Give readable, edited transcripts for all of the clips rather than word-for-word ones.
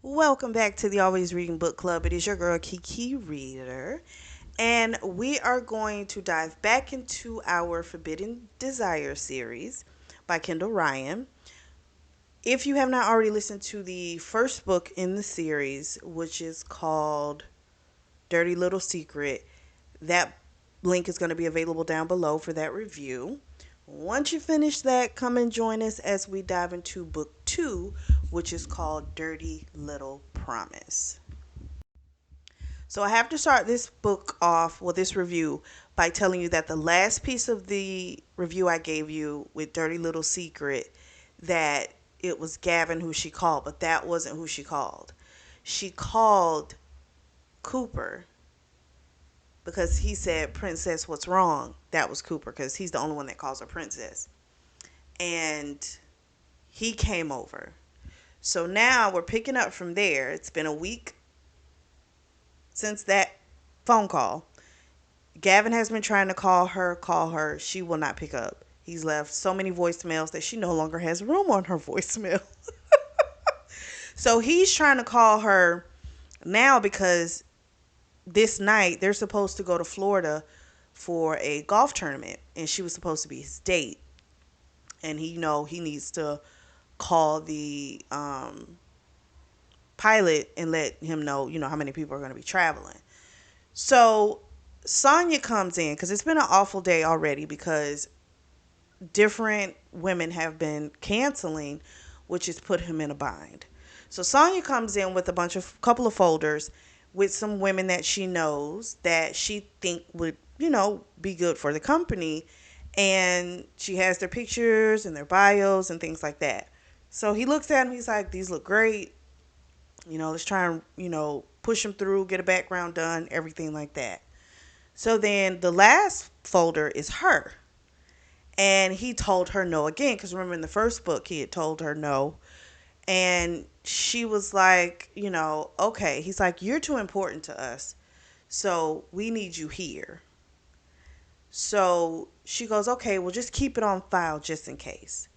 Welcome back to the Always Reading Book Club. It is your girl Kiki Reader, and we are going to dive back into our Forbidden Desire series by Kendall Ryan. If you have not already listened to the first book in the series, which is called Dirty Little Secret, that link is going to be available down below for that review. Once you finish that, come and join us as we dive into book two, which is called Dirty Little Promise. So I have to start this book off, well, this review, by telling you that the last piece of the review I gave you with Dirty Little Secret, that it was Gavin who she called, but that wasn't who she called. She called Cooper because he said, "Princess, what's wrong?" That was Cooper because he's the only one that calls her princess. And he came over. So now we're picking up from there. It's been a week since that phone call. Gavin has been trying to call her. She will not pick up. He's left so many voicemails that she no longer has room on her voicemail. So he's trying to call her now because this night they're supposed to go to Florida for a golf tournament, and she was supposed to be his date. And he needs to call the pilot and let him know, how many people are going to be traveling. So Sonya comes in because it's been an awful day already because different women have been canceling, which has put him in a bind. So Sonya comes in with couple of folders with some women that she knows that she think would, be good for the company. And she has their pictures and their bios and things like that. So he looks at them. He's like, these look great. Let's try and, push them through, get a background done, everything like that. So then the last folder is her. And he told her no again. Because remember in the first book, he had told her no. And she was like, okay. He's like, you're too important to us. So we need you here. So she goes, okay, well, just keep it on file just in case.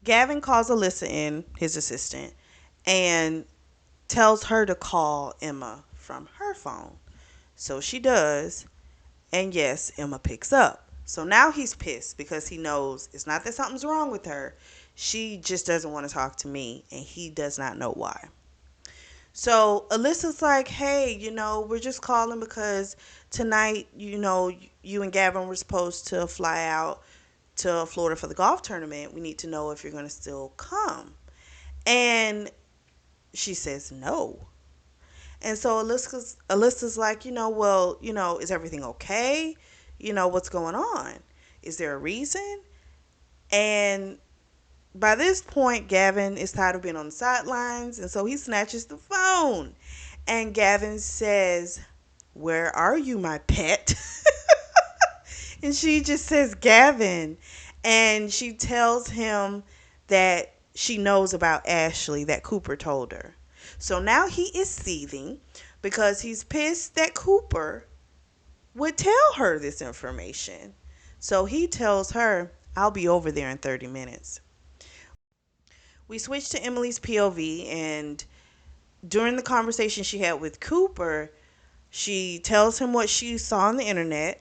Gavin calls Alyssa in, his assistant, and tells her to call Emma from her phone. So she does. And yes, Emma picks up. So now he's pissed because he knows it's not that something's wrong with her. She just doesn't want to talk to me, and he does not know why. So Alyssa's like, hey, we're just calling because tonight, you and Gavin were supposed to fly out to Florida for the golf tournament. We need to know if you're going to still come. And she says no. And so Alyssa's like, well, is everything okay? What's going on? Is there a reason? And by this point, Gavin is tired of being on the sidelines, and so he snatches the phone. And Gavin says, where are you, my pet? And she just says, Gavin. And she tells him that she knows about Ashley that Cooper told her. So now he is seething because he's pissed that Cooper would tell her this information. So he tells her, I'll be over there in 30 minutes. We switch to Emily's POV, and during the conversation she had with Cooper, she tells him what she saw on the internet,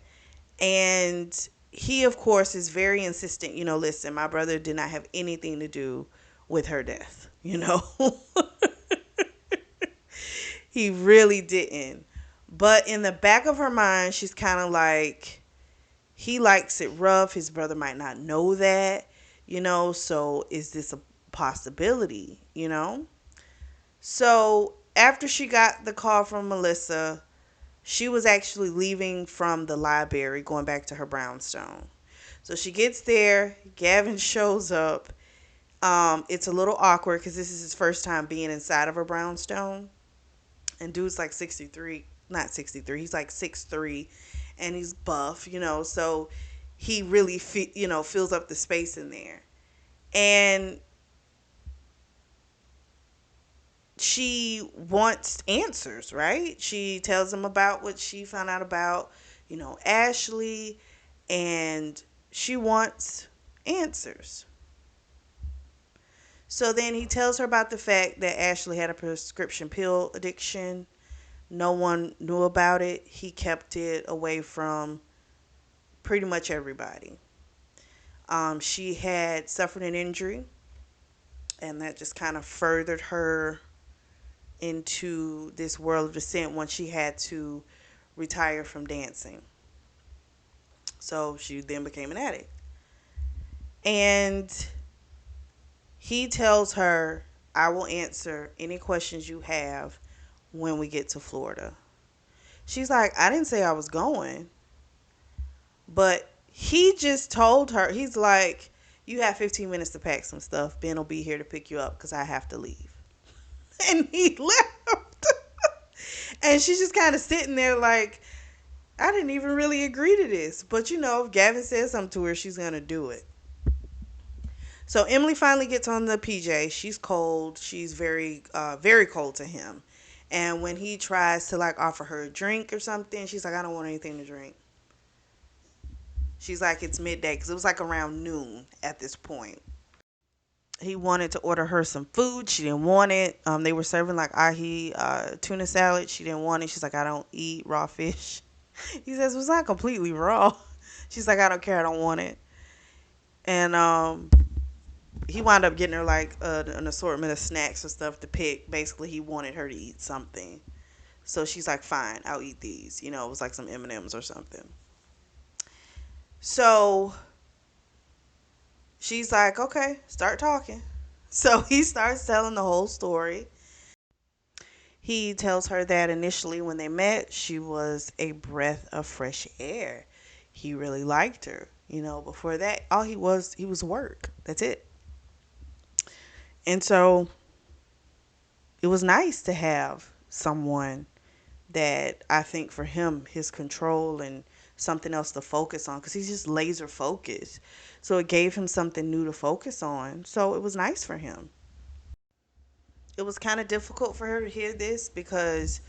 and he, of course, is very insistent. Listen, my brother did not have anything to do with her death. He really didn't. But in the back of her mind, she's kind of like, he likes it rough. His brother might not know that, so is this a possibility? So after she got the call from Melissa, she was actually leaving from the library, going back to her brownstone. So she gets there. Gavin shows up. It's a little awkward because this is his first time being inside of her brownstone. And dude's like 63, not 63, he's like 6'3", and he's buff, so he really, fills up the space in there. And she wants answers, right? She tells him about what she found out about, Ashley, and she wants answers. So then he tells her about the fact that Ashley had a prescription pill addiction. No one knew about it. He kept it away from pretty much everybody. She had suffered an injury, and that just kind of furthered her into this world of descent once she had to retire from dancing. So she then became an addict. And he tells her, I will answer any questions you have when we get to Florida. She's like, I didn't say I was going. But he just told her, he's like, you have 15 minutes to pack some stuff. Ben will be here to pick you up because I have to leave. And he left. And she's just kind of sitting there like, I didn't even really agree to this. But you know, if Gavin says something to her, she's going to do it. So Emily finally gets on the PJ. She's cold. She's very cold to him. And when he tries to like offer her a drink or something, she's like, I don't want anything to drink. She's like, it's midday because it was like around noon at this point. He wanted to order her some food. She didn't want it. They were serving like ahi tuna salad. She didn't want it. She's like, I don't eat raw fish. He says, it was not completely raw. She's like, I don't care. I don't want it. And he wound up getting her like an assortment of snacks and stuff to pick. Basically, he wanted her to eat something. So she's like, fine, I'll eat these. You know, it was like some M&Ms or something. So she's like, okay, start talking. So he starts telling the whole story. He tells her that initially when they met, she was a breath of fresh air. He really liked her. You know, before that, all he was work. That's it. And so it was nice to have someone that I think for him, his control and something else to focus on because he's just laser focused. So it gave him something new to focus on. So it was nice for him. It was kind of difficult for her to hear this because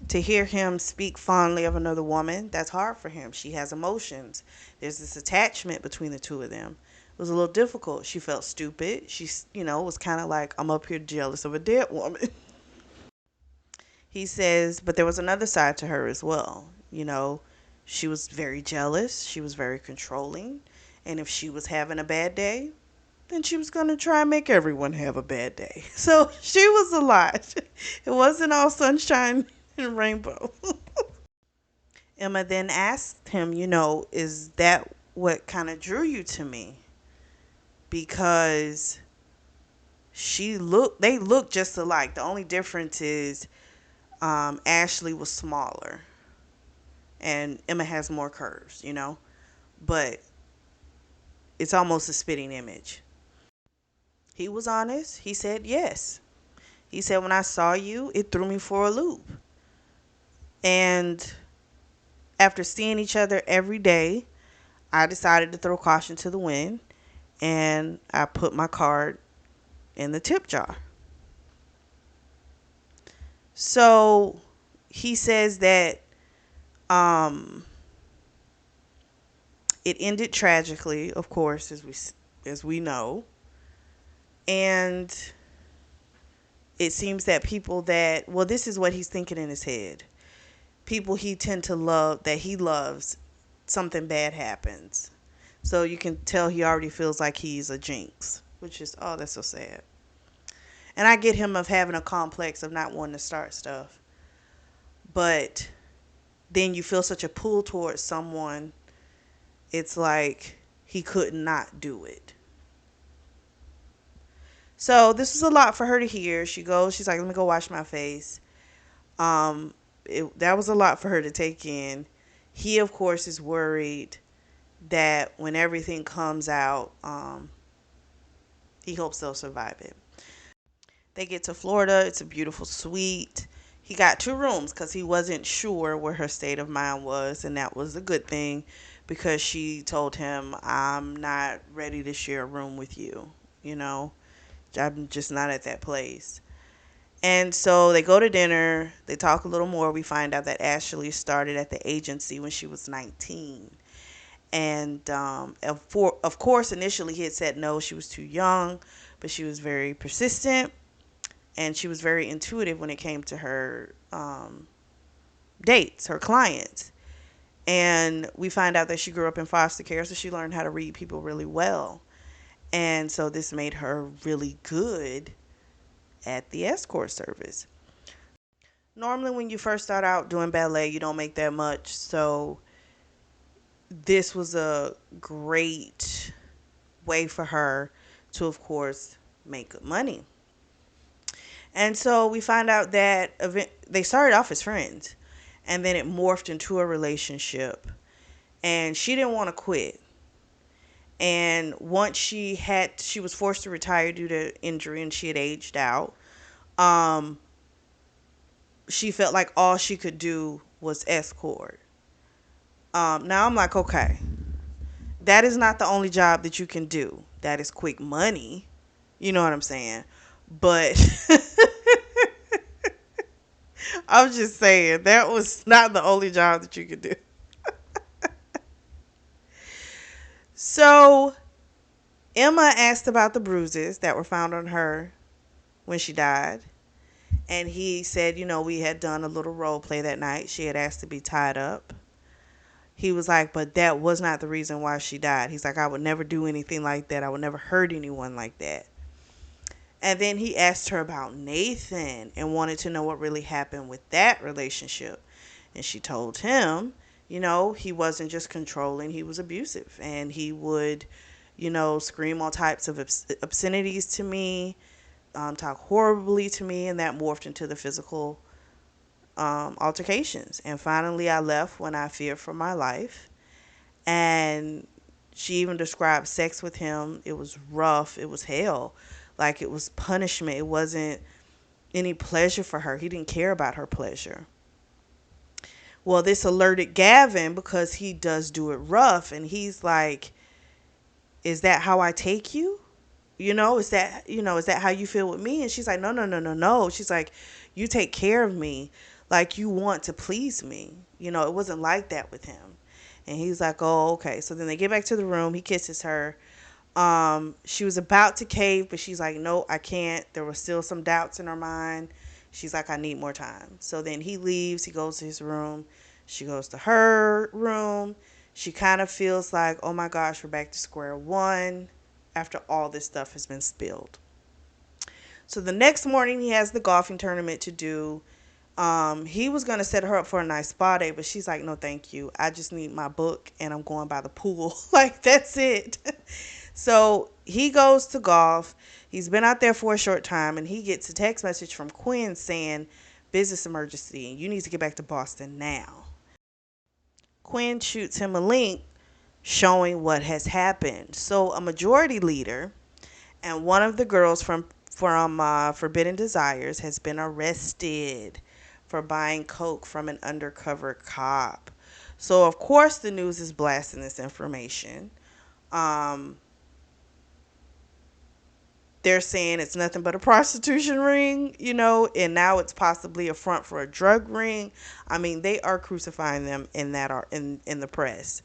to hear him speak fondly of another woman, that's hard for him. She has emotions. There's this attachment between the two of them. It was a little difficult. She felt stupid. She, was kind of like, I'm up here jealous of a dead woman. He says, but there was another side to her as well. She was very jealous. She was very controlling. And if she was having a bad day, then she was going to try and make everyone have a bad day. So she was a lot. It wasn't all sunshine and rainbow. Emma then asked him, is that what kind of drew you to me? Because they look just alike. The only difference is Ashley was smaller and Emma has more curves. But it's almost a spitting image. He was honest. He said yes. He said, when I saw you, it threw me for a loop. And after seeing each other every day, I decided to throw caution to the wind and I put my card in the tip jar. So he says that it ended tragically, of course, as we know. And it seems that this is what he's thinking in his head. People he tend to love, that he loves, something bad happens. So you can tell he already feels like he's a jinx, which is, oh, that's so sad. And I get him of having a complex of not wanting to start stuff. But then you feel such a pull towards someone, it's like he could not do it. So this was a lot for her to hear. She's like, let me go wash my face. That was a lot for her to take in. He, of course, is worried that when everything comes out, he hopes they'll survive it. They get to Florida. It's a beautiful suite. He got 2 rooms because he wasn't sure where her state of mind was, and that was a good thing because she told him, I'm not ready to share a room with you. I'm just not at that place. And so they go to dinner. They talk a little more. We find out that Ashley started at the agency when she was 19. And of course, initially he had said no, she was too young. but she was very persistent and she was very intuitive when it came to her dates, her clients. And we find out that she grew up in foster care, so she learned how to read people really well. And so this made her really good at the escort service. Normally, when you first start out doing ballet, you don't make that much. So this was a great way for her to, of course, make good money. And so we find out that they started off as friends, and then it morphed into a relationship. And she didn't want to quit. And once she was forced to retire due to injury, and she had aged out. Um, she felt like all she could do was escort. Now I'm like, okay, that is not the only job that you can do. That is quick money. You know what I'm saying? But I'm just saying that was not the only job that you could do. So Emma asked about the bruises that were found on her when she died. And he said, we had done a little role play that night. She had asked to be tied up. He was like, but that was not the reason why she died. He's like, I would never do anything like that. I would never hurt anyone like that. And then he asked her about Nathan and wanted to know what really happened with that relationship. And she told him, he wasn't just controlling, he was abusive. And he would, scream all types of obscenities to me, talk horribly to me, and that morphed into the physical altercations. And finally, I left when I feared for my life. And she even described sex with him. It was rough. It was hell. Like, it was punishment. It wasn't any pleasure for her. He didn't care about her pleasure. Well, this alerted Gavin because he does do it rough. And he's like, is that how I take you? Is that how you feel with me? And she's like, no, no, no, no, no. She's like, you take care of me like you want to please me. It wasn't like that with him. And he's like, oh, okay. So then they get back to the room. He kisses her. She was about to cave, but she's like, no, I can't. There were still some doubts in her mind. She's like, I need more time. So then he leaves. He goes to his room. She goes to her room. She kind of feels like, oh my gosh, we're back to square one after all this stuff has been spilled. So the next morning, he has the golfing tournament to do. He was going to set her up for a nice spa day, but she's like, no, thank you. I just need my book and I'm going by the pool. Like, that's it. So he goes to golf. He's been out there for a short time and he gets a text message from Quinn saying, business emergency. You need to get back to Boston now. Quinn shoots him a link showing what has happened. So a majority leader and one of the girls from Forbidden Desires has been arrested for buying coke from an undercover cop. So of course the news is blasting this information. They're saying it's nothing but a prostitution ring, and now it's possibly a front for a drug ring. I mean, they are crucifying them in the press.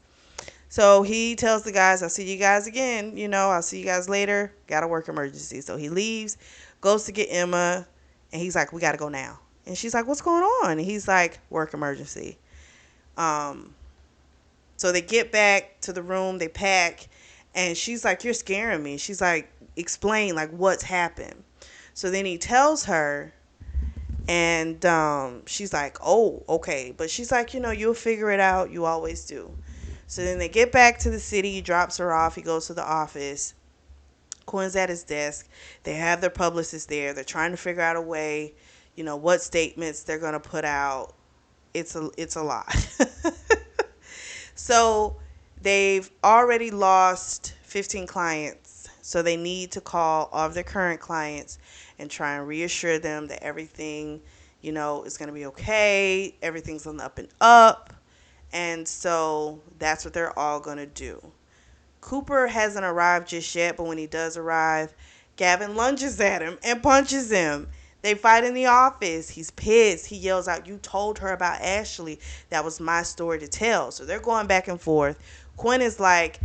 So he tells the guys, I'll see you guys again. I'll see you guys later. Got a work emergency. So he leaves, goes to get Emma, and he's like, we got to go now. And she's like, what's going on? And he's like, work emergency. So they get back to the room, they pack, and she's like, you're scaring me. She's like, explain, like, what's happened. So then he tells her, and she's like, oh, okay. But she's like, you'll figure it out. You always do. So then they get back to the city. He drops her off. He goes to the office. Quinn's at his desk. They have their publicist there. They're trying to figure out a way, what statements they're going to put out. It's a lot. So they've already lost 15 clients. So they need to call all of their current clients and try and reassure them that everything, is going to be okay. Everything's on the up and up. And so that's what they're all going to do. Cooper hasn't arrived just yet, but when he does arrive, Gavin lunges at him and punches him. They fight in the office. He's pissed. He yells out, you told her about Ashley. That was my story to tell. So they're going back and forth. Quinn is like,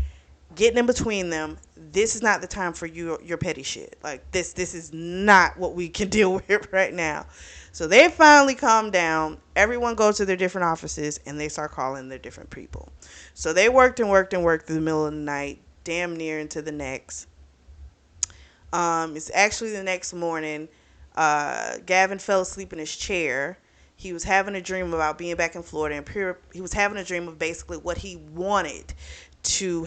getting in between them. This is not the time for your petty shit. Like this is not what we can deal with right now. So they finally calm down. Everyone goes to their different offices and they start calling their different people. So they worked and worked and worked through the middle of the night, damn near into the next. It's actually the next morning. Gavin fell asleep in his chair. He was having a dream about being back in Florida, and he was having a dream of basically what he wanted to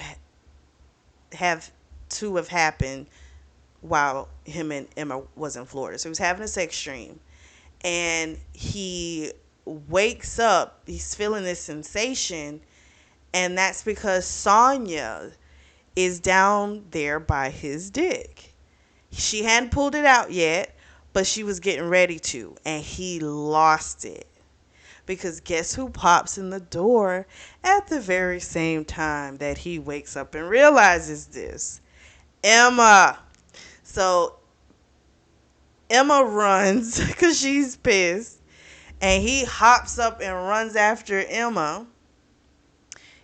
have have happened while him and Emma was in Florida. So he was having a sex dream, and he wakes up. He's feeling this sensation, and that's because Sonya is down there by his dick. She hadn't pulled it out yet, but she was getting ready to, and he lost it. Because guess who pops in the door at the very same time that he wakes up and realizes this? Emma. So Emma runs because she's pissed, and he hops up and runs after Emma.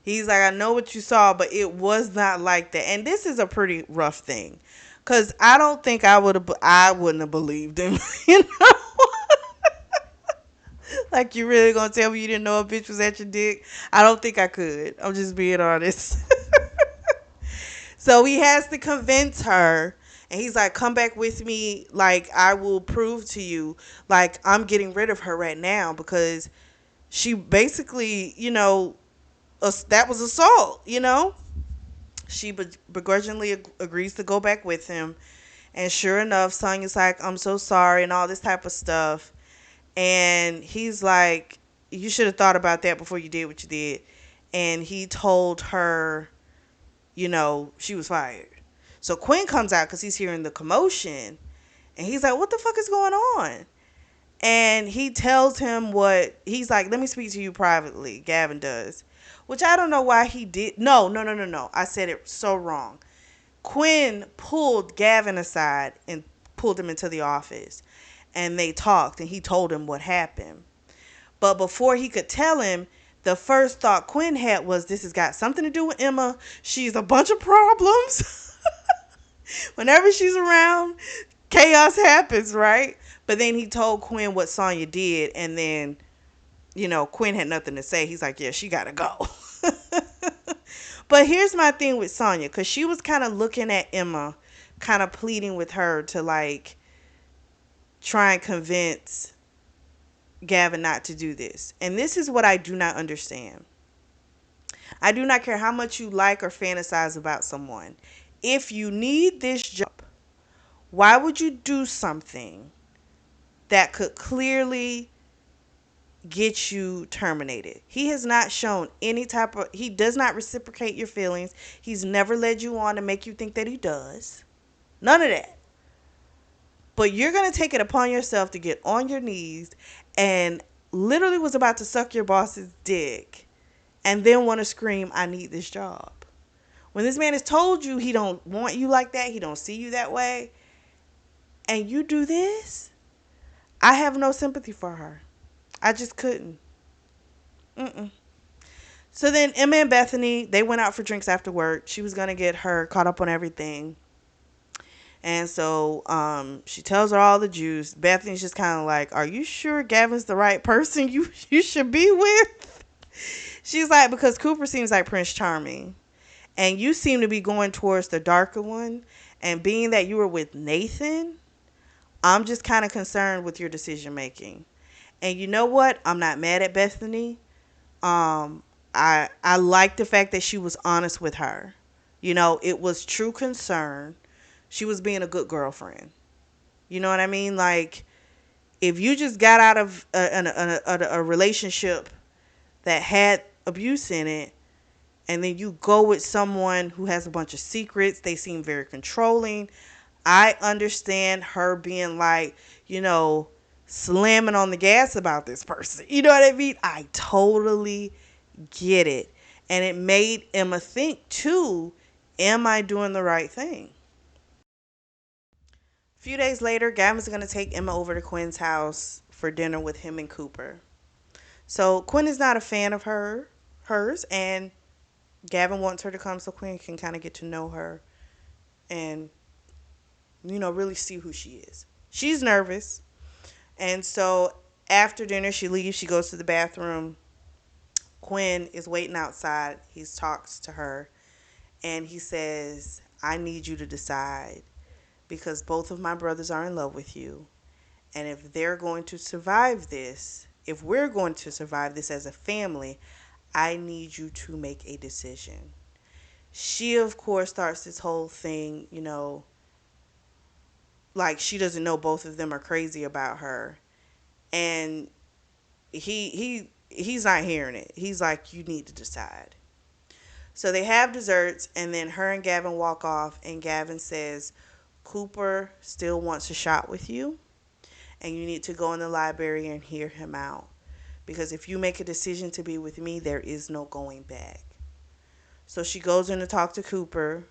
He's like, I know what you saw, but it was not like that. And this is a pretty rough thing, because I don't think I wouldn't have believed him. You know, like, you really gonna tell me you didn't know a bitch was at your dick? I don't think I could. I'm just being honest. So he has to convince her, and he's like, come back with me. Like, I will prove to you, like, I'm getting rid of her right now, because she basically, that was assault, She begrudgingly agrees to go back with him. And sure enough, Sonya's like, I'm so sorry, and all this type of stuff. And he's like, you should have thought about that before you did what you did. And he told her, she was fired. So Quinn comes out because he's hearing the commotion. And he's like, what the fuck is going on? And he tells him he's like, let me speak to you privately. Gavin does. Which I don't know why he did. No. I said it so wrong. Quinn pulled Gavin aside and pulled him into the office. And they talked, and he told him what happened. But before he could tell him, the first thought Quinn had was, this has got something to do with Emma. She's a bunch of problems. Whenever she's around, chaos happens, right? But then he told Quinn what Sonya did, and then, Quinn had nothing to say. He's like, yeah, she gotta go. But here's my thing with Sonya, because she was kind of looking at Emma, kind of pleading with her to, like, try and convince Gavin not to do this. And this is what I do not understand. I do not care how much you like or fantasize about someone. If you need this job, why would you do something that could clearly get you terminated? He has not shown he does not reciprocate your feelings. He's never led you on to make you think that he does. None of that. But you're going to take it upon yourself to get on your knees and literally was about to suck your boss's dick and then want to scream, I need this job. When this man has told you he don't want you like that, he don't see you that way, and you do this, I have no sympathy for her. I just couldn't. So then Emma and Bethany, they went out for drinks after work. She was going to get her caught up on everything. And so she tells her all the juice. Bethany's just kind of like, are you sure Gavin's the right person you should be with? She's like, because Cooper seems like Prince Charming. And you seem to be going towards the darker one. And being that you were with Nathan, I'm just kind of concerned with your decision making. And you know what? I'm not mad at Bethany. I like the fact that she was honest with her. It was true concern. She was being a good girlfriend. You know what I mean? Like, if you just got out of a relationship that had abuse in it, and then you go with someone who has a bunch of secrets, they seem very controlling. I understand her being like, slamming on the gas about this person. You know what I mean? I totally get it. And it made Emma think too, am I doing the right thing? A few days later, Gavin's going to take Emma over to Quinn's house for dinner with him and Cooper. So Quinn is not a fan of hers, and Gavin wants her to come so Quinn can kind of get to know her and, really see who she is. She's nervous. And so after dinner, she leaves. She goes to the bathroom. Quinn is waiting outside. He talks to her and he says, I need you to decide because both of my brothers are in love with you. And if they're going to survive this, if we're going to survive this as a family, I need you to make a decision. She, of course, starts this whole thing, like she doesn't know both of them are crazy about her. And he's not hearing it. He's like, you need to decide. So they have desserts, and then her and Gavin walk off, and Gavin says, Cooper still wants a shot with you, and you need to go in the library and hear him out. Because if you make a decision to be with me, there is no going back. So she goes in to talk to Cooper.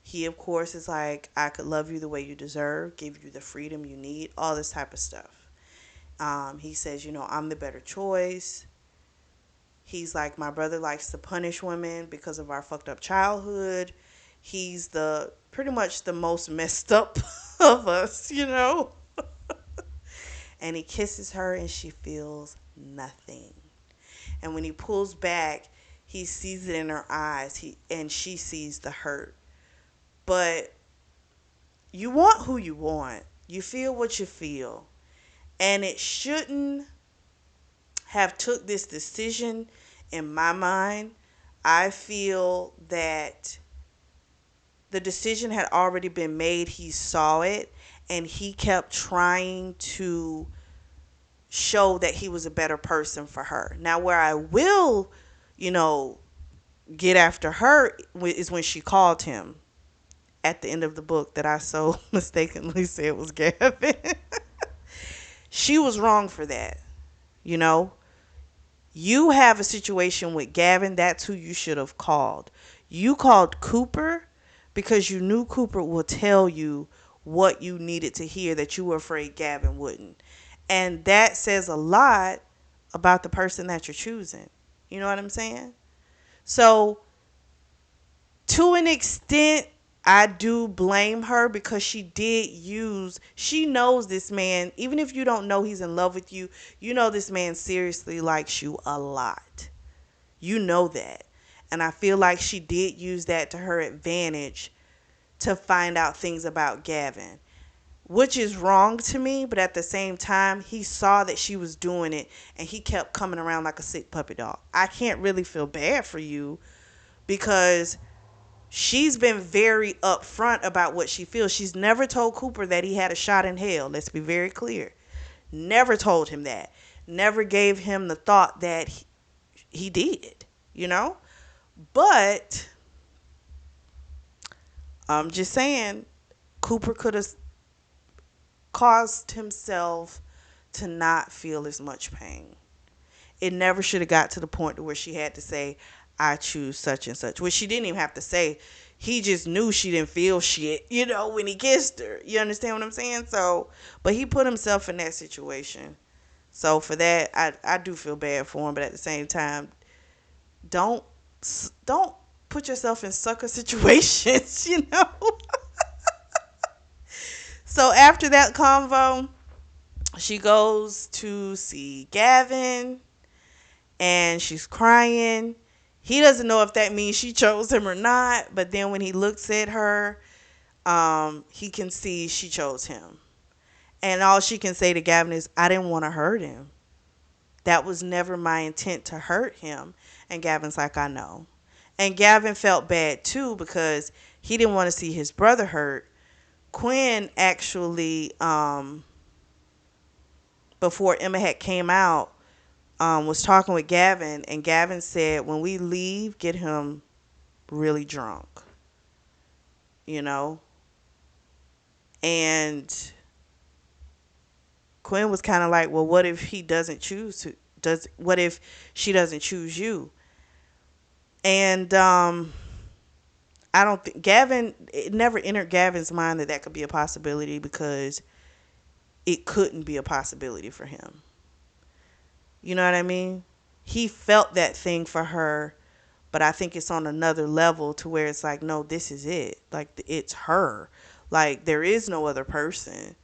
He, of course, is like, I could love you the way you deserve, give you the freedom you need, all this type of stuff. He says, I'm the better choice. He's like, my brother likes to punish women because of our fucked up childhood. He's the pretty much the most messed up of us. And he kisses her and she feels nothing. And when he pulls back, he sees it in her eyes. And she sees the hurt. But you want who you want. You feel what you feel. And it shouldn't have took this decision in my mind. I feel that the decision had already been made. He saw it and he kept trying to show that he was a better person for her. Now, where I will, get after her is when she called him at the end of the book that I so mistakenly said was Gavin. She was wrong for that. You know, you have a situation with Gavin. That's who you should have called. You called Cooper because you knew Cooper would tell you what you needed to hear that you were afraid Gavin wouldn't. And that says a lot about the person that you're choosing. You know what I'm saying? So, to an extent, I do blame her because she knows this man, even if you don't know he's in love with you, you know this man seriously likes you a lot. You know that. And I feel like she did use that to her advantage to find out things about Gavin, which is wrong to me, but at the same time, he saw that she was doing it and he kept coming around like a sick puppy dog. I can't really feel bad for you because she's been very upfront about what she feels. She's never told Cooper that he had a shot in hell. Let's be very clear. Never told him that. Never gave him the thought that he did, you know? But I'm just saying, Cooper could have caused himself to not feel as much pain. It never should have got to the point to where she had to say, I choose such and such, which she didn't even have to say. He just knew she didn't feel shit, when he kissed her. You understand what I'm saying? So, but he put himself in that situation. So for that, I do feel bad for him, but at the same time, don't don't put yourself in sucker situations. So after that convo, she goes to see Gavin and she's crying. He doesn't know if that means she chose him or not, but then when he looks at her, he can see she chose him. And all she can say to Gavin is, I didn't want to hurt him. That was never my intent to hurt him. And Gavin's like, I know. And Gavin felt bad too because he didn't want to see his brother hurt. Quinn actually, before Emma had came out, was talking with Gavin, and Gavin said, when we leave, get him really drunk, you know? And Quinn was kind of like, well, what if he doesn't choose to, what if she doesn't choose you? And, I don't think it never entered Gavin's mind that could be a possibility because it couldn't be a possibility for him. You know what I mean? He felt that thing for her, But I think it's on another level to where it's like, no, this is it. Like, it's her. Like, there is no other person.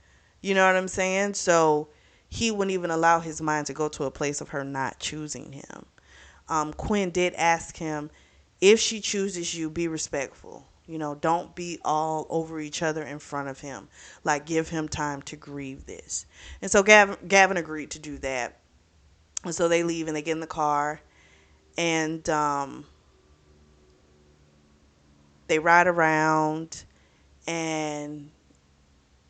You know what I'm saying? So he wouldn't even allow his mind to go to a place of her not choosing him. Quinn did ask him, if she chooses you, be respectful. You know, don't be all over each other in front of him. Like, give him time to grieve this. And so Gavin agreed to do that. And so they leave and they get in the car and they ride around, and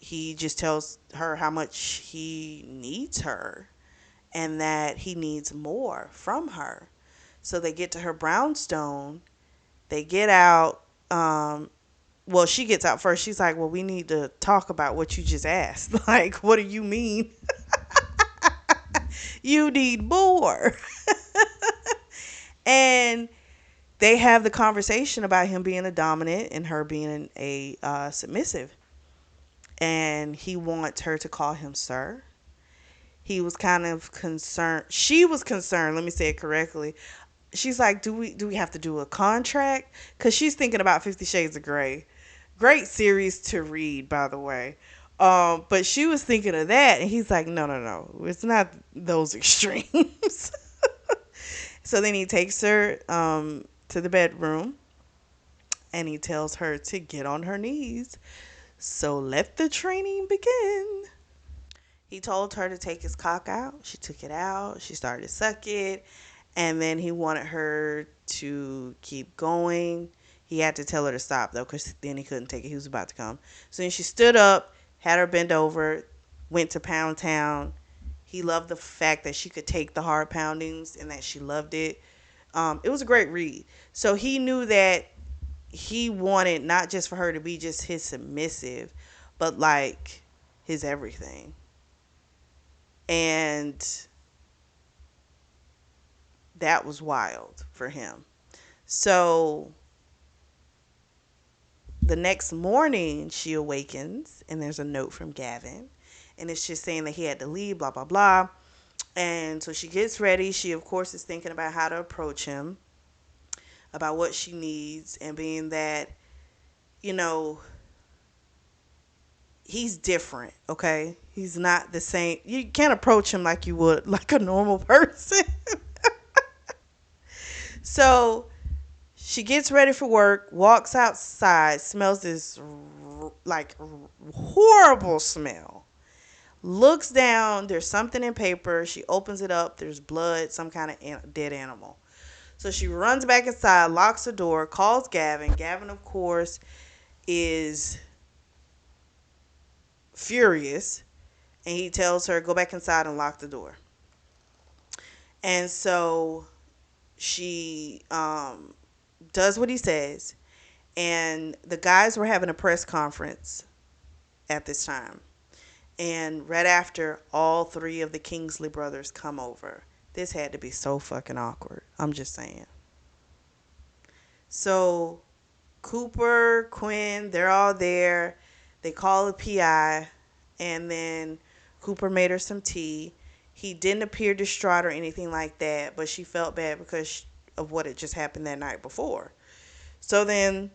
he just tells her how much he needs her and that he needs more from her. So they get to her brownstone. They get out. Well, she gets out first. She's like, well, we need to talk about what you just asked. Like, what do you mean? You need more. And they have the conversation about him being a dominant and her being a submissive. And he wants her to call him sir. He was kind of concerned. She was concerned. Let me say it correctly. She's like, do we have to do a contract? Because she's thinking about 50 Shades of Grey. Great series to read, by the way. But she was thinking of that, and he's like, no. It's not those extremes. So then he takes her to the bedroom, and he tells her to get on her knees. So let the training begin. He told her to take his cock out. She took it out. She started to suck it. And then he wanted her to keep going. He had to tell her to stop, though, because then he couldn't take it. He was about to come. So then she stood up, had her bend over, went to Pound Town. He loved the fact that she could take the hard poundings and that she loved it. It was a great read. So he knew that he wanted not just for her to be just his submissive, but like his everything. And that was wild for him. So the next morning she awakens and there's a note from Gavin, and it's just saying that he had to leave, blah blah blah. And so she gets ready. She of course is thinking about how to approach him, about what she needs, and being that, you know, he's different, okay? He's not the same. You can't approach him like you would like a normal person. So she gets ready for work, walks outside, smells this like horrible smell. Looks down, there's something in paper. She opens it up, there's blood, some kind of dead animal. So she runs back inside, locks the door, calls Gavin. Gavin, of course, is furious, and he tells her, go back inside and lock the door. And so she does what he says, and the guys were having a press conference at this time. And right after, all three of the Kingsley brothers come over. This had to be so fucking awkward. I'm just saying. So Cooper, Quinn, they're all there. They call the PI, and then Cooper made her some tea. He didn't appear distraught or anything like that, but she felt bad because of what had just happened that night before. So then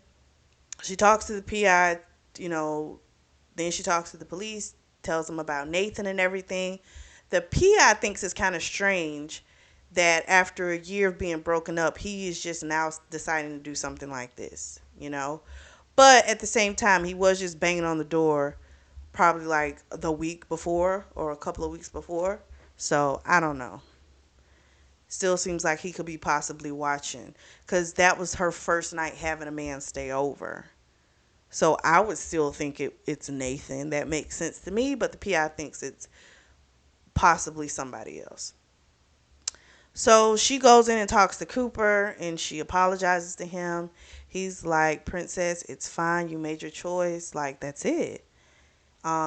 she talks to the PI, you know, then she talks to the police, tells them about Nathan and everything. The PI thinks it's kind of strange that after a year of being broken up, he is just now deciding to do something like this, you know. But at the same time, he was just banging on the door probably like the week before or a couple of weeks before. So I don't know. Still seems like he could be possibly watching, because that was her first night having a man stay over. So I would still think it's Nathan. That makes sense to me, but the PI thinks it's possibly somebody else. So she goes in and talks to Cooper, and she apologizes to him. He's like, Princess, it's fine. You made your choice. Like, that's it.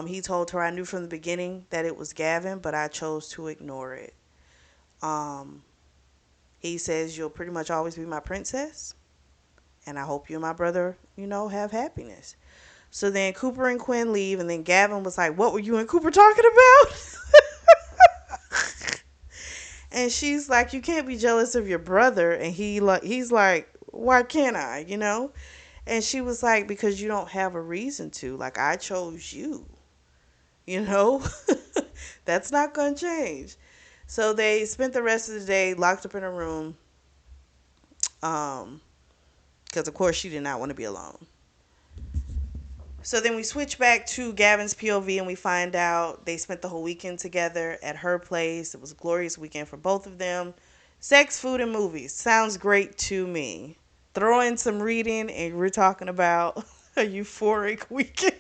He told her, I knew from the beginning that it was Gavin, but I chose to ignore it. He says, you'll pretty much always be my princess, and I hope you and my brother, you know, have happiness. So then Cooper and Quinn leave, and then Gavin was like, what were you and Cooper talking about? And she's like, you can't be jealous of your brother. And he's like, why can't I? And she was like, because you don't have a reason to. Like, I chose you. You know, that's not gonna change. So they spent the rest of the day locked up in a room. Um, because of course she did not want to be alone. So then we switch back to Gavin's POV and we find out they spent the whole weekend together at her place. It was a glorious weekend for both of them. Sex, food, and movies. Sounds great to me. Throw in some reading and we're talking about a euphoric weekend.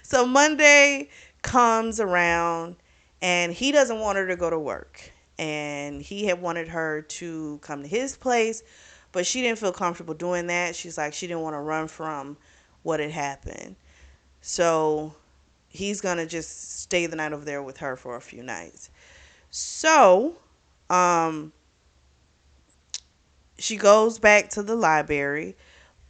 So Monday comes around and he doesn't want her to go to work. And he had wanted her to come to his place, but she didn't feel comfortable doing that. She's like, she didn't want to run from what had happened. So he's going to just stay the night over there with her for a few nights. So um, she goes back to the library,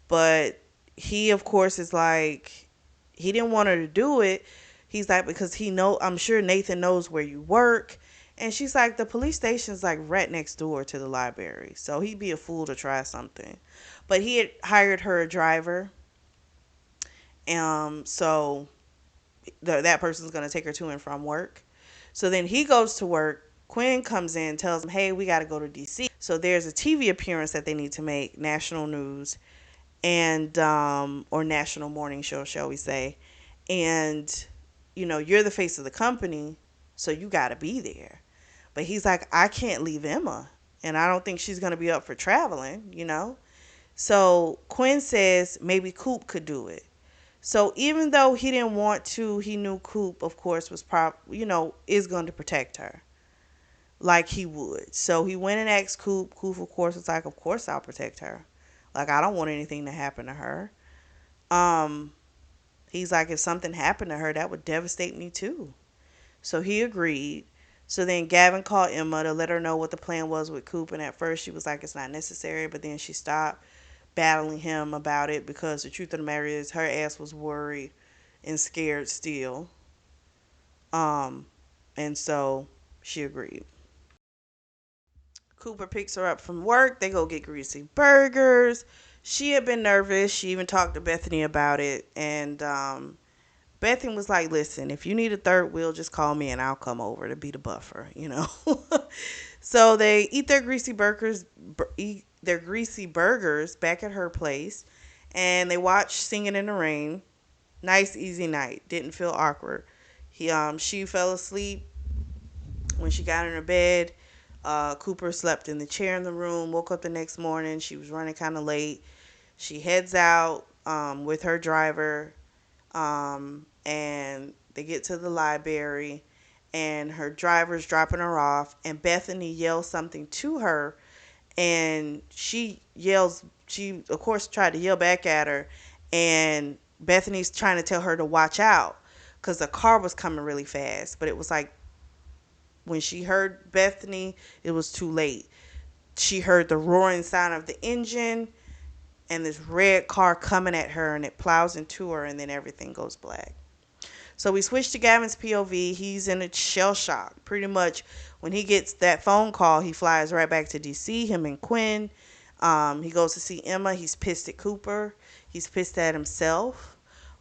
but he, of course, is like, he didn't want her to do it. He's like, because I'm sure Nathan knows where you work. And she's like, the police station's like right next door to the library. So he'd be a fool to try something. But he had hired her a driver. So that person's going to take her to and from work. So then he goes to work. Quinn comes in, tells him, hey, we got to go to DC. So there's a TV appearance that they need to make, national news, and or national morning show, shall we say. And, you're the face of the company, so you got to be there. But he's like, I can't leave Emma, and I don't think she's going to be up for traveling. So Quinn says maybe Coop could do it. So even though he didn't want to, he knew Coop, of course, was is going to protect her like he would. So he went and asked Coop. Coop, of course, was like, of course I'll protect her. Like, I don't want anything to happen to her. Um, he's like, if something happened to her, that would devastate me too. So he agreed. So then Gavin called Emma to let her know what the plan was with Coop. And at first she was like, it's not necessary. But then she stopped battling him about it because the truth of the matter is her ass was worried and scared still. Um, and so she agreed. Cooper picks her up from work. They go get greasy burgers. She had been nervous. She even talked to Bethany about it. And Bethany was like, listen, if you need a third wheel, just call me and I'll come over to be the buffer. So they eat their greasy burgers back at her place. And they watch Singing in the Rain. Nice, easy night. Didn't feel awkward. She fell asleep when she got in her bed. Cooper slept in the chair in the room, woke up the next morning. She was running kind of late. She heads out with her driver, and they get to the library, and her driver's dropping her off, and Bethany yells something to her, and she, of course, tried to yell back at her, and Bethany's trying to tell her to watch out because the car was coming really fast, but it was like, when she heard Bethany, it was too late. She heard the roaring sound of the engine and this red car coming at her, and it plows into her, and then everything goes black. So we switch to Gavin's POV. He's in a shell shock. Pretty much when he gets that phone call, he flies right back to DC, him and Quinn. He goes to see Emma. He's pissed at Cooper. He's pissed at himself.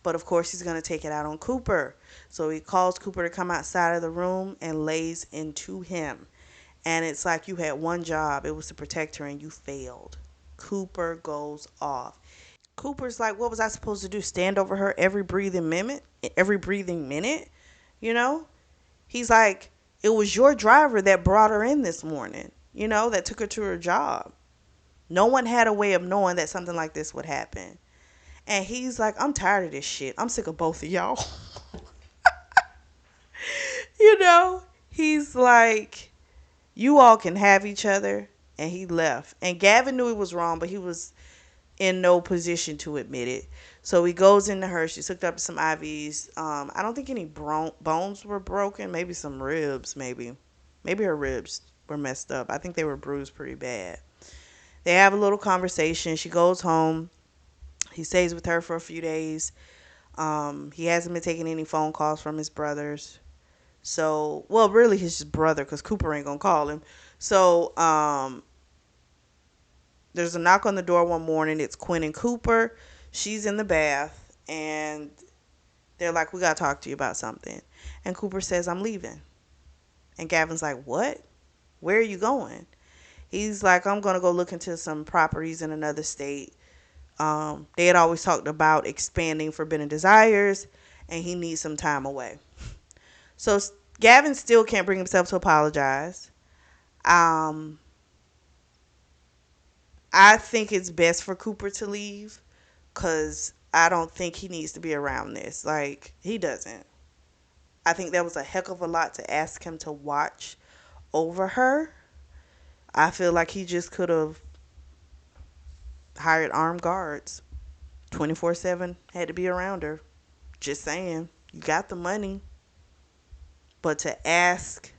But of course, he's going to take it out on Cooper. So he calls Cooper to come outside of the room and lays into him. And it's like, you had one job. It was to protect her, and you failed. Cooper goes off. Cooper's like, what was I supposed to do? Stand over her every breathing minute? Every breathing minute? You know? He's like, it was your driver that brought her in this morning, that took her to her job. No one had a way of knowing that something like this would happen. And he's like, I'm tired of this shit. I'm sick of both of y'all. He's like, you all can have each other. And he left. And Gavin knew he was wrong, but he was in no position to admit it. So he goes into her. She's hooked up to some IVs. I don't think any bones were broken. Maybe some ribs, maybe. Maybe her ribs were messed up. I think they were bruised pretty bad. They have a little conversation. She goes home. He stays with her for a few days. He hasn't been taking any phone calls from his brothers. So, well, really his brother, because Cooper ain't gonna call him. So, there's a knock on the door one morning. It's Quinn and Cooper. She's in the bath, and they're like, "We gotta talk to you about something." And Cooper says, "I'm leaving." And Gavin's like, "What? Where are you going?" He's like, "I'm gonna go look into some properties in another state." They had always talked about expanding Forbidden Desires, and he needs some time away. So Gavin still can't bring himself to apologize. Um, I think it's best for Cooper to leave because I don't think he needs to be around this. Like, he doesn't. I think that was a heck of a lot to ask him to watch over her. I feel like he just could have hired armed guards 24/7, had to be around her. Just saying. You got the money. But to ask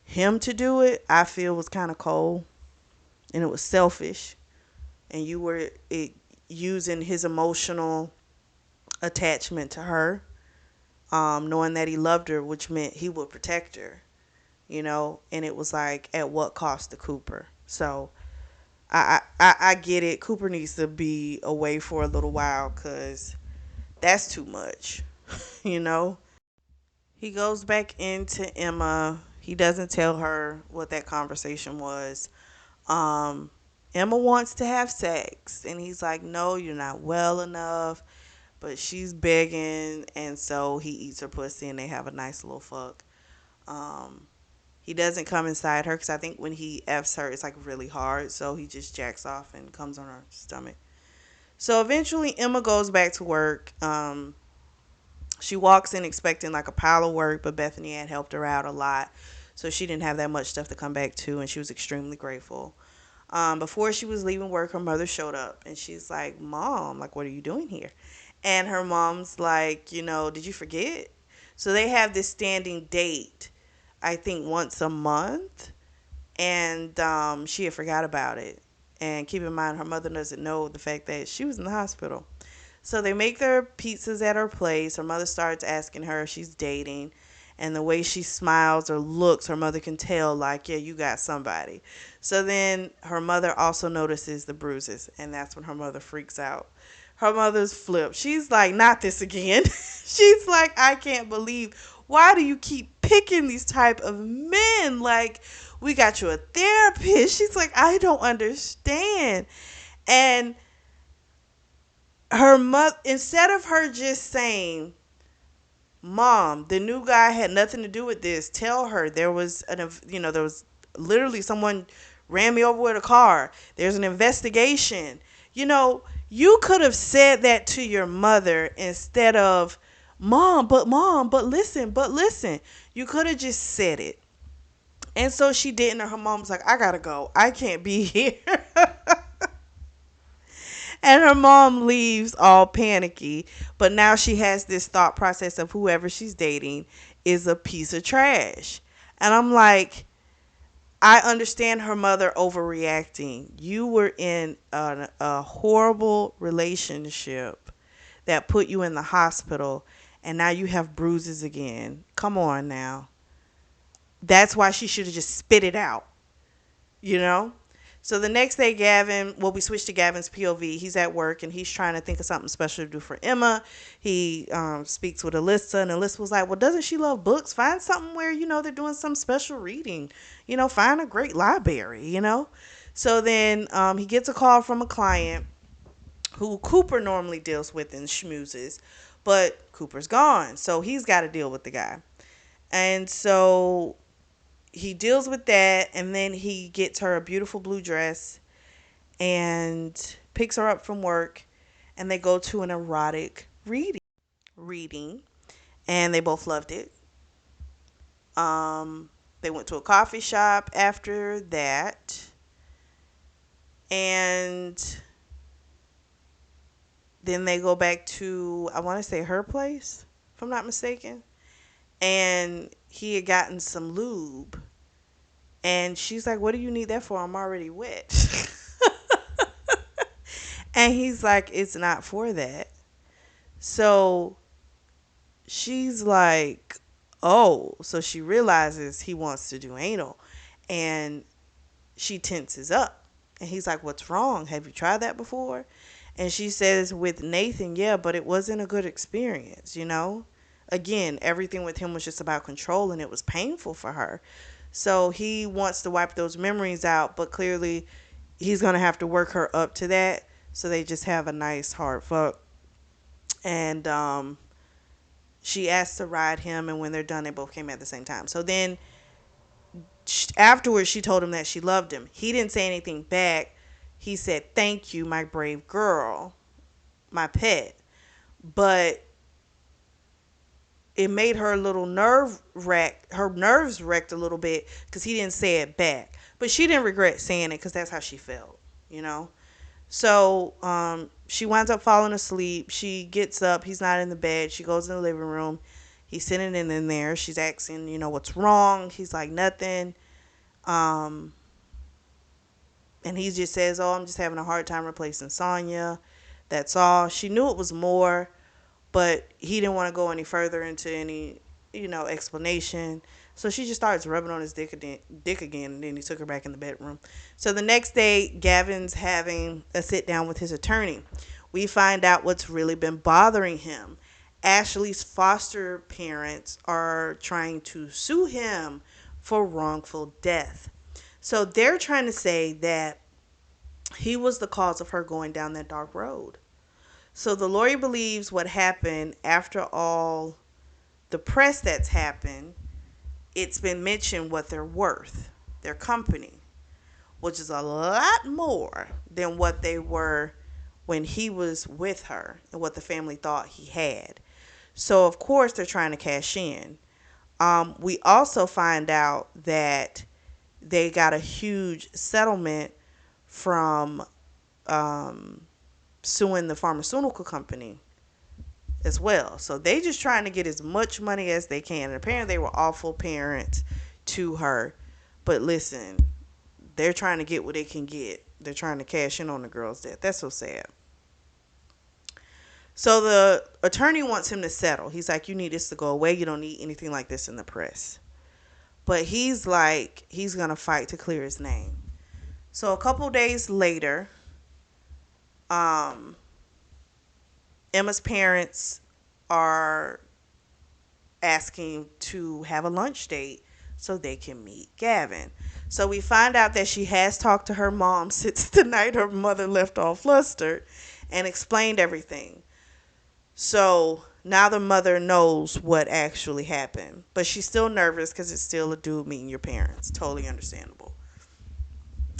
him to do it, I feel was kind of cold and it was selfish. And you were using his emotional attachment to her, knowing that he loved her, which meant he would protect her, and it was like, at what cost to Cooper? So I get it. Cooper needs to be away for a little while because that's too much, you know? He goes back into Emma. He doesn't tell her what that conversation was. Um, Emma wants to have sex, and he's like, "No, you're not well enough." But she's begging, and so he eats her pussy, and they have a nice little fuck. Um, he doesn't come inside her because I think when he f's her, it's like really hard. So he just jacks off and comes on her stomach. So eventually, Emma goes back to work. She walks in expecting like a pile of work, but Bethany had helped her out a lot. So she didn't have that much stuff to come back to, and she was extremely grateful. Before she was leaving work, her mother showed up, and she's like, "Mom, like, what are you doing here?" And her mom's like, "Did you forget?" So they have this standing date, I think once a month, and she had forgot about it. And keep in mind, her mother doesn't know the fact that she was in the hospital. So they make their pizzas at her place. Her mother starts asking her if she's dating. And the way she smiles or looks, her mother can tell, like, yeah, you got somebody. So then her mother also notices the bruises. And that's when her mother freaks out. Her mother's flipped. She's like, not this again. She's like, I can't believe. Why do you keep picking these type of men? Like, we got you a therapist. She's like, I don't understand. And her mother, instead of her just saying, "Mom, the new guy had nothing to do with this," tell her there was literally someone ran me over with a car, there's an investigation. You could have said that to your mother instead of, Mom, but listen, you could have just said it. And so she didn't, and her mom was like, "I gotta go, I can't be here." And her mom leaves all panicky. But now she has this thought process of whoever she's dating is a piece of trash. And I'm like, I understand her mother overreacting. You were in a horrible relationship that put you in the hospital, and now you have bruises again. Come on now. That's why she should have just spit it out, you know? So the next day, we switch to Gavin's POV. He's at work and he's trying to think of something special to do for Emma. He speaks with Alyssa, and Alyssa was like, "Well, doesn't she love books? Find something where, they're doing some special reading. Find a great library. So then he gets a call from a client who Cooper normally deals with and schmoozes, but Cooper's gone. So he's got to deal with the guy. And so he deals with that, and then he gets her a beautiful blue dress and picks her up from work, and they go to an erotic reading, and they both loved it. They went to a coffee shop after that, and then they go back to, I want to say, her place, if I'm not mistaken, and he had gotten some lube, and she's like, "What do you need that for? I'm already wet." And he's like, "It's not for that." So she's like, Oh, so she realizes he wants to do anal, and she tenses up. And he's like, "What's wrong? Have you tried that before?" And she says, "With Nathan, yeah, but it wasn't a good experience, you know?" Again, everything with him was just about control, and it was painful for her. So he wants to wipe those memories out, but clearly he's going to have to work her up to that. So they just have a nice hard fuck. And she asked to ride him, and when they're done, they both came at the same time. So then afterwards, she told him that she loved him. He didn't say anything back. He said, "Thank you, my brave girl, my pet." But it made her a little her nerves wrecked a little bit because he didn't say it back. But she didn't regret saying it because that's how she felt, you know? So she winds up falling asleep. She gets up. He's not in the bed. She goes in the living room. He's sitting in there. She's asking, what's wrong? He's like, nothing. Um, and he just says, "Oh, I'm just having a hard time replacing Sonya. That's all." She knew it was more, but he didn't want to go any further into any, explanation. So she just starts rubbing on his dick again, and then he took her back in the bedroom. So the next day, Gavin's having a sit down with his attorney. We find out what's really been bothering him. Ashley's foster parents are trying to sue him for wrongful death. So they're trying to say that he was the cause of her going down that dark road. So the lawyer believes what happened after all the press that's happened, it's been mentioned what they're worth, their company, which is a lot more than what they were when he was with her and what the family thought he had. So, of course, they're trying to cash in. We also find out that they got a huge settlement from suing the pharmaceutical company as well. So they just trying to get as much money as they can. And apparently they were awful parents to her. But listen, they're trying to get what they can get. They're trying to cash in on the girl's death. That's so sad. So the attorney wants him to settle. He's like, "You need this to go away. You don't need anything like this in the press." But he's like, he's going to fight to clear his name. So a couple days later, um, Emma's parents are asking to have a lunch date so they can meet Gavin. So we find out that she has talked to her mom since the night her mother left all flustered and explained everything. So now the mother knows what actually happened. But she's still nervous because it's still a dude meeting your parents. Totally understandable.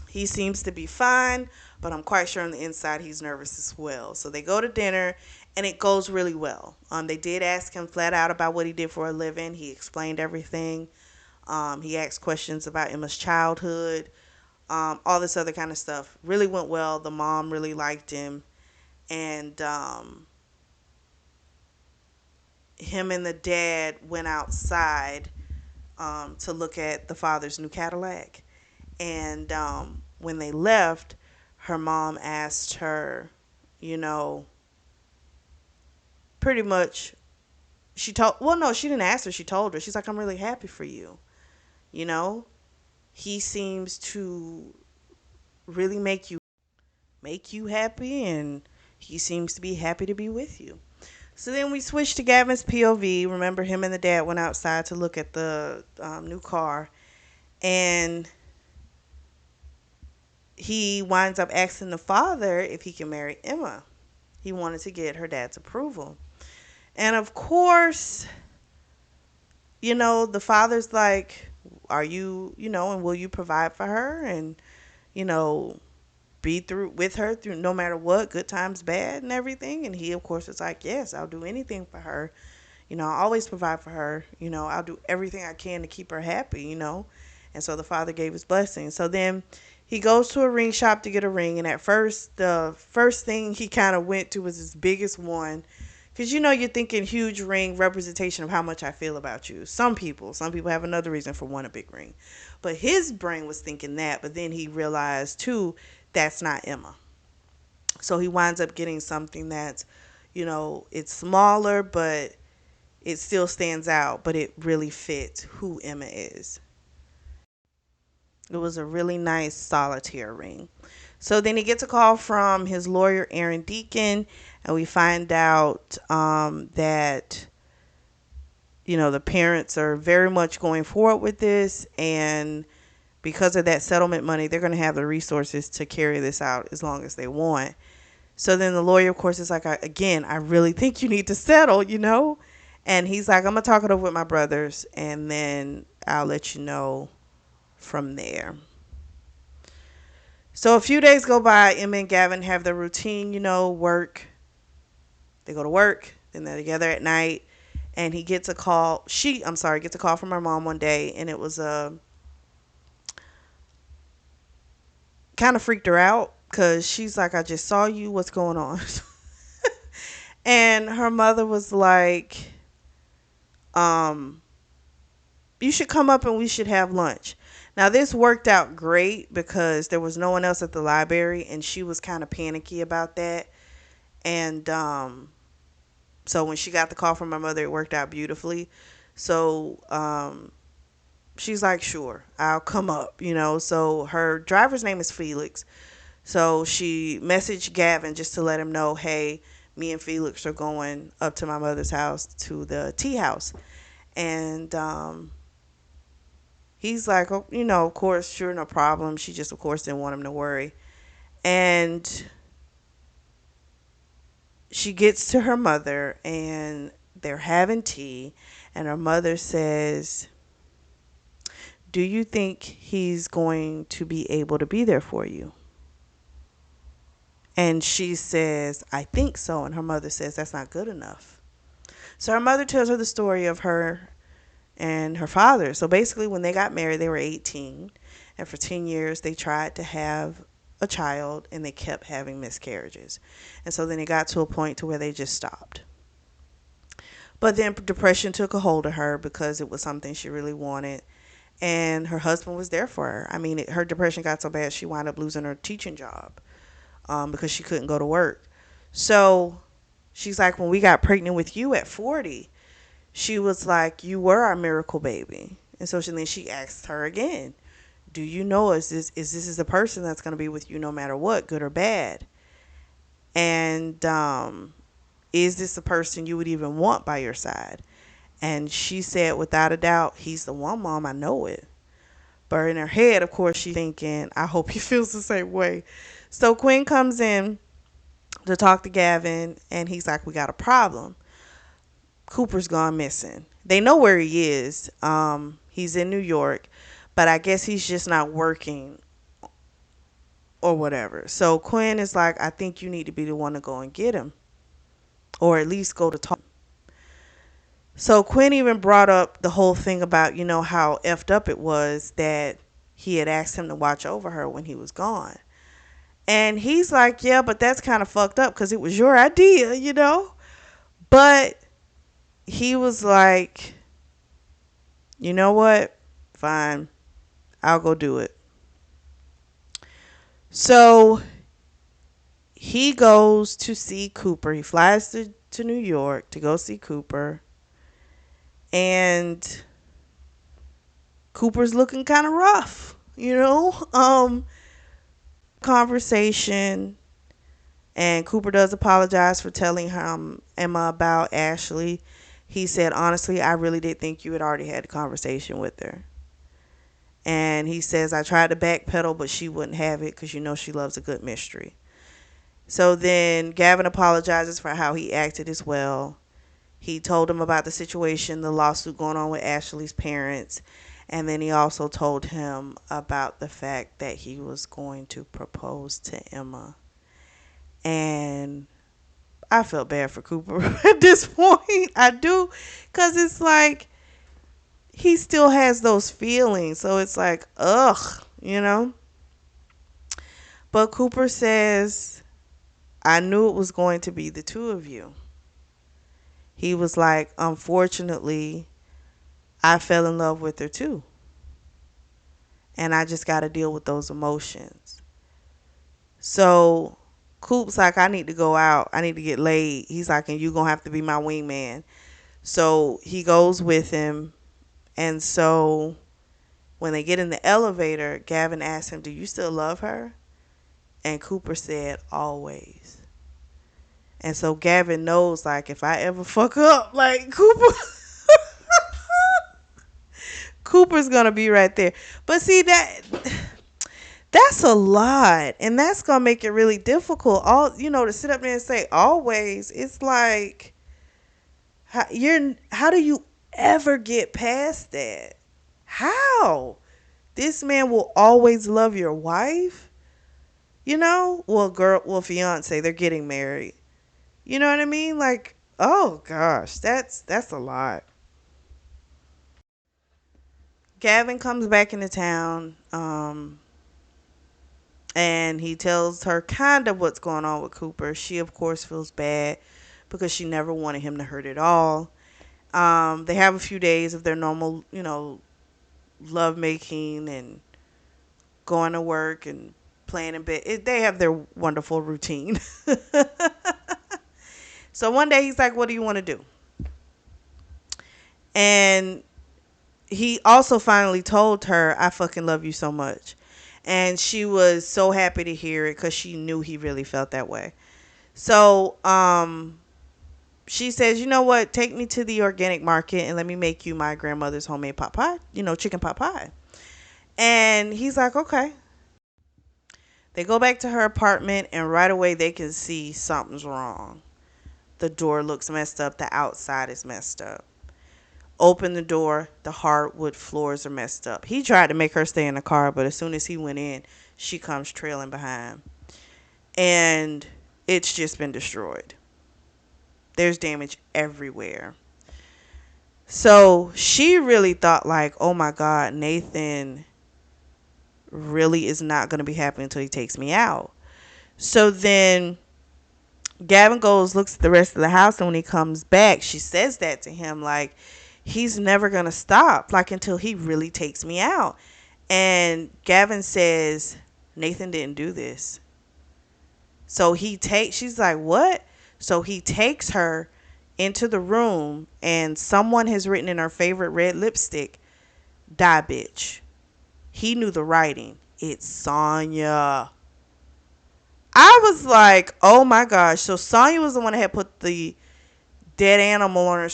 He seems to be fine, but I'm quite sure on the inside he's nervous as well. So they go to dinner, and it goes really well. They did ask him flat out about what he did for a living. He explained everything. He asked questions about Emma's childhood, all this other kind of stuff. Really went well. The mom really liked him, and him and the dad went outside to look at the father's new Cadillac. And when they left, her mom asked her, you know, pretty much, no, she didn't ask her. She told her. She's like, "I'm really happy for you. You know, he seems to really make you happy, and he seems to be happy to be with you." So then we switched to Gavin's POV. Remember, him and the dad went outside to look at the new car, and he winds up asking the father if he can marry Emma. He wanted to get her dad's approval. And of course, the father's like, "Are you, and will you provide for her and, you know, be through with her through no matter what, good times, bad, and everything?" And he, of course, is like, "Yes, I'll do anything for her. I'll always provide for her. I'll do everything I can to keep her happy. And so the father gave his blessing. So then he goes to a ring shop to get a ring. And at first, the first thing he kind of went to was his biggest one. Because, you're thinking huge ring, representation of how much I feel about you. Some people have another reason for wanting a big ring. But his brain was thinking that. But then he realized, too, that's not Emma. So he winds up getting something that's, it's smaller, but it still stands out, but it really fits who Emma is. It was a really nice solitaire ring. So then he gets a call from his lawyer, Aaron Deacon, and we find out that, the parents are very much going forward with this. And because of that settlement money, they're going to have the resources to carry this out as long as they want. So then the lawyer, of course, is like, again, I really think you need to settle. And he's like, I'm going to talk it over with my brothers, and then I'll let you know from there. So a few days go by. Emma and Gavin have their routine, work. They go to work, then they're together at night. And he gets a call. Gets a call from her mom one day, and it was kind of freaked her out because she's like, I just saw you. What's going on? And her mother was like, um, you should come up and we should have lunch. Now, this worked out great because there was no one else at the library, and she was kind of panicky about that. And so when she got the call from my mother, it worked out beautifully. So she's like, sure, I'll come up. So her driver's name is Felix. So she messaged Gavin just to let him know, hey, me and Felix are going up to my mother's house to the tea house. And he's like, oh, of course, sure, no problem. She just, of course, didn't want him to worry. And she gets to her mother, and they're having tea. And her mother says, do you think he's going to be able to be there for you? And she says, I think so. And her mother says, that's not good enough. So her mother tells her the story of her and her father. So basically, when they got married, they were 18. And for 10 years, they tried to have a child, and they kept having miscarriages. And so then it got to a point to where they just stopped. But then depression took a hold of her because it was something she really wanted. And her husband was there for her. I mean, her depression got so bad she wound up losing her teaching job because she couldn't go to work. So she's like, when we got pregnant with you at 40, she was like, you were our miracle baby. And so then she asked her again, do you know, is this is the person that's going to be with you no matter what, good or bad? And is this the person you would even want by your side? And she said, without a doubt, he's the one, Mom, I know it. But in her head, of course, she's thinking, I hope he feels the same way. So Quinn comes in to talk to Gavin, and he's like, we got a problem. Cooper's gone missing. They know where he is. He's in New York, but I guess he's just not working or whatever. So Quinn is like, I think you need to be the one to go and get him, or at least go to talk. So Quinn even brought up the whole thing about, how effed up it was that he had asked him to watch over her when he was gone. And he's like, yeah, but that's kind of fucked up because it was your idea. But he was like, you know what? Fine. I'll go do it. So he goes to see Cooper. He flies to New York to go see Cooper. And Cooper's looking kind of rough, conversation. And Cooper does apologize for telling Emma about Ashley. He said, honestly, I really did think you had already had a conversation with her. And he says, I tried to backpedal, but she wouldn't have it because she loves a good mystery. So then Gavin apologizes for how he acted as well. He told him about the situation, the lawsuit going on with Ashley's parents. And then he also told him about the fact that he was going to propose to Emma. And I felt bad for Cooper at this point. I do. Because it's like, he still has those feelings. So it's like, ugh. But Cooper says, I knew it was going to be the two of you. He was like, unfortunately, I fell in love with her too. And I just got to deal with those emotions. So Coop's like, I need to go out. I need to get laid. He's like, and you going to have to be my wingman. So he goes with him. And so when they get in the elevator, Gavin asks him, "Do you still love her?" And Cooper said, "Always." And so Gavin knows, like, if I ever fuck up, like, Cooper's gonna be right there. But see, that's a lot, and that's gonna make it really difficult. All, to sit up there and say always, it's like, how do you ever get past that? How? This man will always love your wife? Well, fiance, they're getting married. You know what I mean? Like, oh gosh, that's a lot. Gavin comes back into town, and he tells her kind of what's going on with Cooper. She, of course, feels bad because she never wanted him to hurt at all. They have a few days of their normal, love making and going to work and playing in bed. They have their wonderful routine. So one day he's like, "What do you want to do?" And he also finally told her, "I fucking love you so much." And she was so happy to hear it because she knew he really felt that way. So she says, "You know what? Take me to the organic market and let me make you my grandmother's homemade pot pie, chicken pot pie." And he's like, "Okay." They go back to her apartment, and right away they can see something's wrong. The door looks messed up. The outside is messed up. Open the door. The hardwood floors are messed up. He tried to make her stay in the car, but as soon as he went in, she comes trailing behind. And it's just been destroyed. There's damage everywhere. So she really thought, like, oh my God, Nathan really is not going to be happy until he takes me out. So then Gavin goes, looks at the rest of the house, and when he comes back, she says that to him, like, he's never going to stop, like, until he really takes me out. And Gavin says, Nathan didn't do this. So she's like, what? So he takes her into the room, and someone has written in her favorite red lipstick, "Die bitch." He knew the writing. It's Sonya. I was like, oh my gosh. So Sonya was the one that had put the dead animal on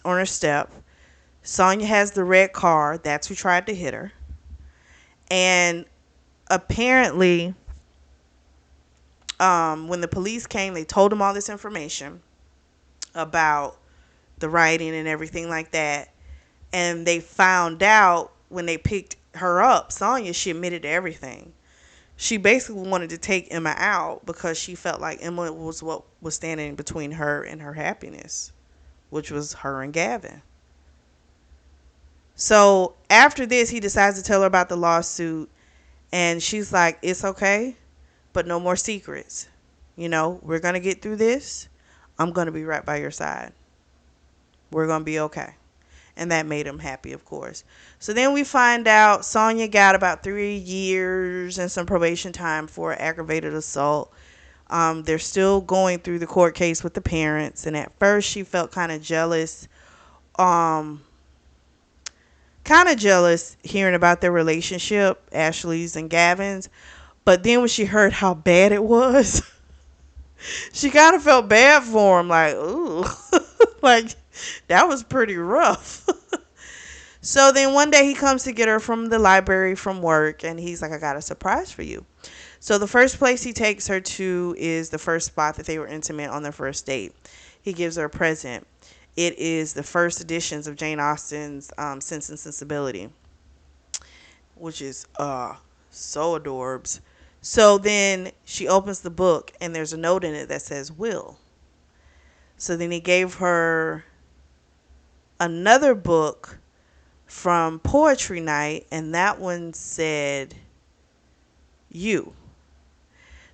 her step. Sonya has the red car. That's who tried to hit her. And apparently, when the police came, they told him all this information about the writing and everything like that. And they found out when they picked her up, Sonya, she admitted to everything. She basically wanted to take Emma out because she felt like Emma was what was standing between her and her happiness, which was her and Gavin. So after this, he decides to tell her about the lawsuit, and she's like, "It's okay, but no more secrets. We're going to get through this. I'm going to be right by your side. We're going to be okay." And that made him happy, of course. So then we find out Sonya got about 3 years and some probation time for aggravated assault. They're still going through the court case with the parents. And at first she felt kind of jealous. Hearing about their relationship, Ashley's and Gavin's. But then when she heard how bad it was, she kind of felt bad for him. Like, ooh, like that was pretty rough. So then one day he comes to get her from the library from work, and he's like, "I got a surprise for you." So the first place he takes her to is the first spot that they were intimate on their first date. He gives her a present. It is the first editions of Jane Austen's Sense and Sensibility, which is so adorbs. So then she opens the book, and there's a note in it that says "Will." So then he gave her another book from poetry night, and that one said "You."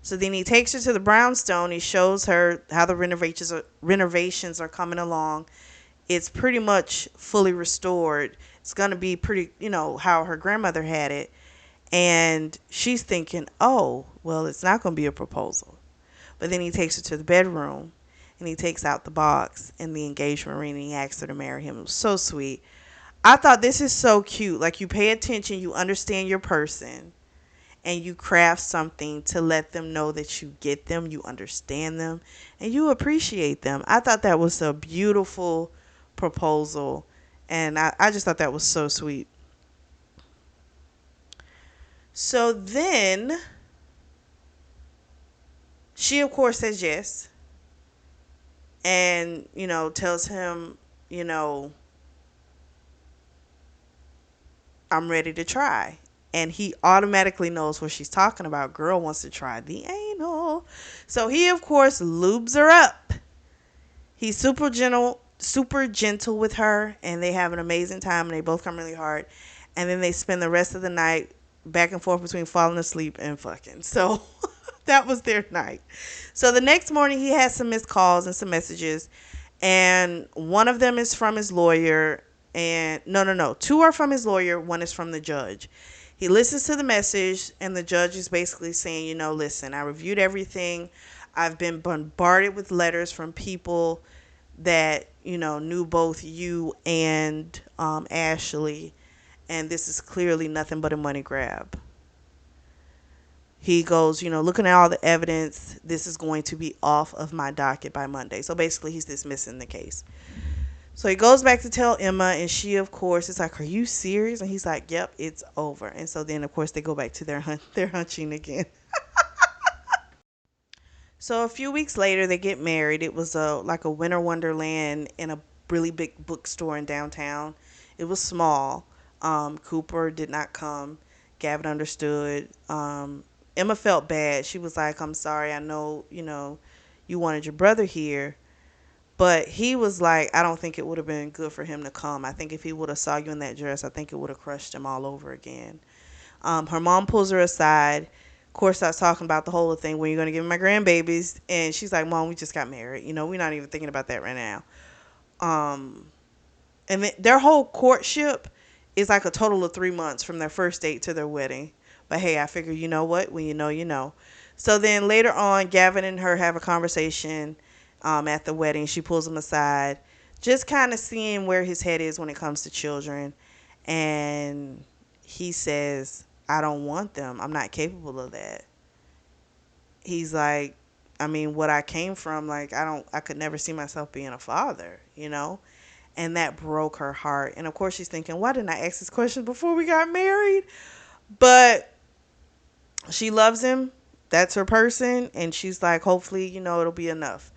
So then he takes her to the brownstone. He shows her how the renovations are coming along. It's pretty much fully restored. It's going to be pretty, how her grandmother had it. And she's thinking, oh, well, it's not going to be a proposal. But then he takes her to the bedroom, and he takes out the box and the engagement ring and he asks her to marry him. It was so sweet. I thought this is so cute. Like, you pay attention, you understand your person, and you craft something to let them know that you get them, you understand them, and you appreciate them. I thought that was a beautiful proposal, and I just thought that was so sweet. So then she, of course, says yes, and, tells him, you know, I'm ready to try. And he automatically knows what she's talking about. Girl wants to try the anal. So he, of course, lubes her up. He's super gentle with her, and they have an amazing time, and they both come really hard. And then they spend the rest of the night back and forth between falling asleep and fucking. So that was their night. So the next morning, he has some missed calls and some messages, and one of them is from his lawyer. And no, two are from his lawyer, one is from the judge. He listens to the message, and the judge is basically saying, listen, I reviewed everything. I've been bombarded with letters from people that, knew both you and Ashley, and this is clearly nothing but a money grab. He goes, looking at all the evidence, this is going to be off of my docket by Monday. So basically, he's dismissing the case. So he goes back to tell Emma, and she, of course, is like, are you serious? And he's like, yep, it's over. And so then, of course, they go back to their hunching again. So a few weeks later, they get married. It was like a winter wonderland in a really big bookstore in downtown. It was small. Cooper did not come. Gavin understood. Emma felt bad. She was like, I'm sorry. I know, you wanted your brother here. But he was like, I don't think it would have been good for him to come. I think if he would have saw you in that dress, I think it would have crushed him all over again. Her mom pulls her aside. Of course, starts talking about the whole thing. When you're going to give me my grandbabies? And she's like, Mom, we just got married. We're not even thinking about that right now. And their whole courtship is like a total of 3 months from their first date to their wedding. But hey, I figure, you know what? When you know, you know. So then later on, Gavin and her have a conversation at the wedding. She pulls him aside, just kind of seeing where his head is when it comes to children. And he says, I don't want them. I'm not capable of that. He's like, I mean, what I came from, like, I could never see myself being a father, And that broke her heart. And of course she's thinking, why didn't I ask this question before we got married? But she loves him. That's her person. And she's like, hopefully, it'll be enough.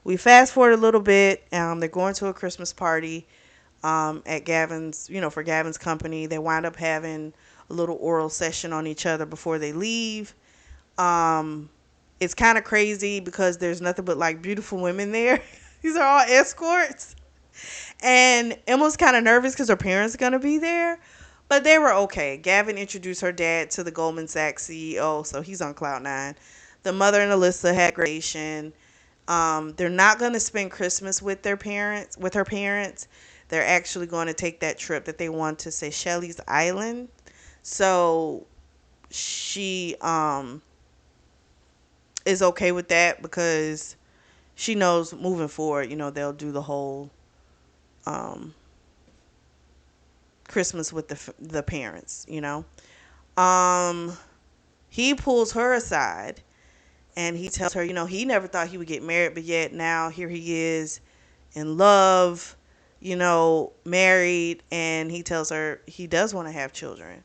We fast forward a little bit. They're going to a Christmas party at Gavin's, for Gavin's company. They wind up having a little oral session on each other before they leave. It's kind of crazy because there's nothing but like beautiful women there. These are all escorts. And Emma's kind of nervous because her parents are going to be there. But they were okay. Gavin introduced her dad to the Goldman Sachs CEO, so he's on cloud nine. The mother and Alyssa had graduation. They're not going to spend Christmas with her parents. They're actually going to take that trip that they want to Seychelles Island. So she is okay with that because she knows moving forward, they'll do the whole Christmas with the parents, He pulls her aside and he tells her, he never thought he would get married, but yet now here he is in love, married, and he tells her he does want to have children.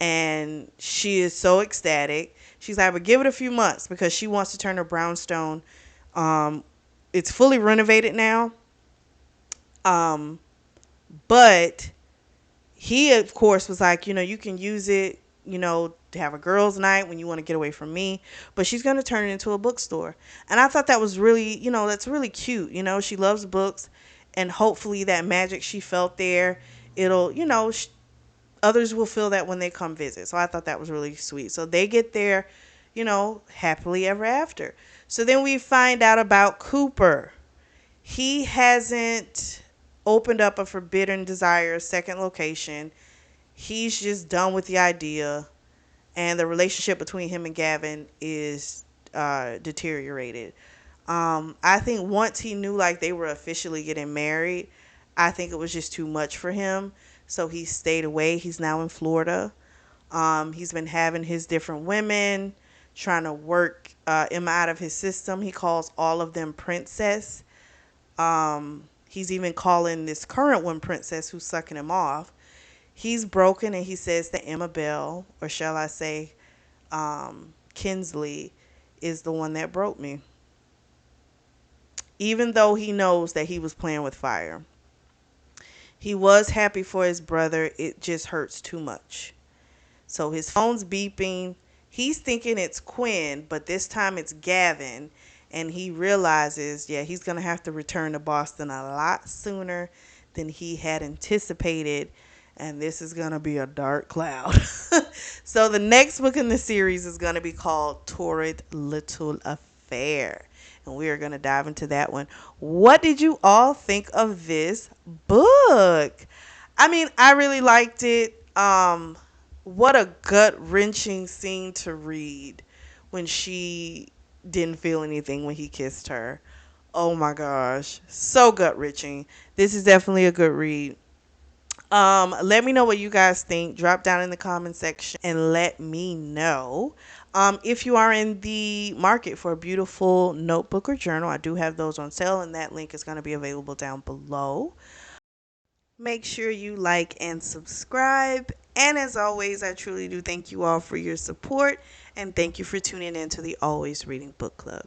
And she is so ecstatic. She's like, but give it a few months because she wants to turn her brownstone. It's fully renovated now. But he, of course, was like, you can use it, to have a girls' night when you want to get away from me. But she's going to turn it into a bookstore. And I thought that was really, that's really cute. She loves books. And hopefully that magic she felt there, it'll, others will feel that when they come visit. So I thought that was really sweet. So they get there, happily ever after. So then we find out about Cooper. He hasn't opened up a Forbidden Desire second location. He's just done with the idea. And the relationship between him and Gavin is deteriorated. I think once he knew like they were officially getting married, I think it was just too much for him. So he stayed away. He's now in Florida. He's been having his different women, trying to work Emma out of his system. He calls all of them princess. He's even calling this current one princess who's sucking him off. He's broken and he says that Emma Bell, or shall I say, Kinsley, is the one that broke me. Even though he knows that he was playing with fire. He was happy for his brother. It just hurts too much. So his phone's beeping. He's thinking it's Quinn, but this time it's Gavin. And he realizes, yeah, he's going to have to return to Boston a lot sooner than he had anticipated. And this is going to be a dark cloud. So the next book in the series is going to be called Torrid Little Affair. And we are going to dive into that one. What did you all think of this book? I mean, I really liked it. What a gut wrenching scene to read when she didn't feel anything when he kissed her. Oh my gosh, so gut wrenching. This is definitely a good read. Let me know what you guys think. Drop down in the comment section and let me know. If you are in the market for a beautiful notebook or journal, I do have those on sale, and that link is going to be available down below. Make sure you like and subscribe. And as always, I truly do thank you all for your support. And thank you for tuning in to the Always Reading Book Club.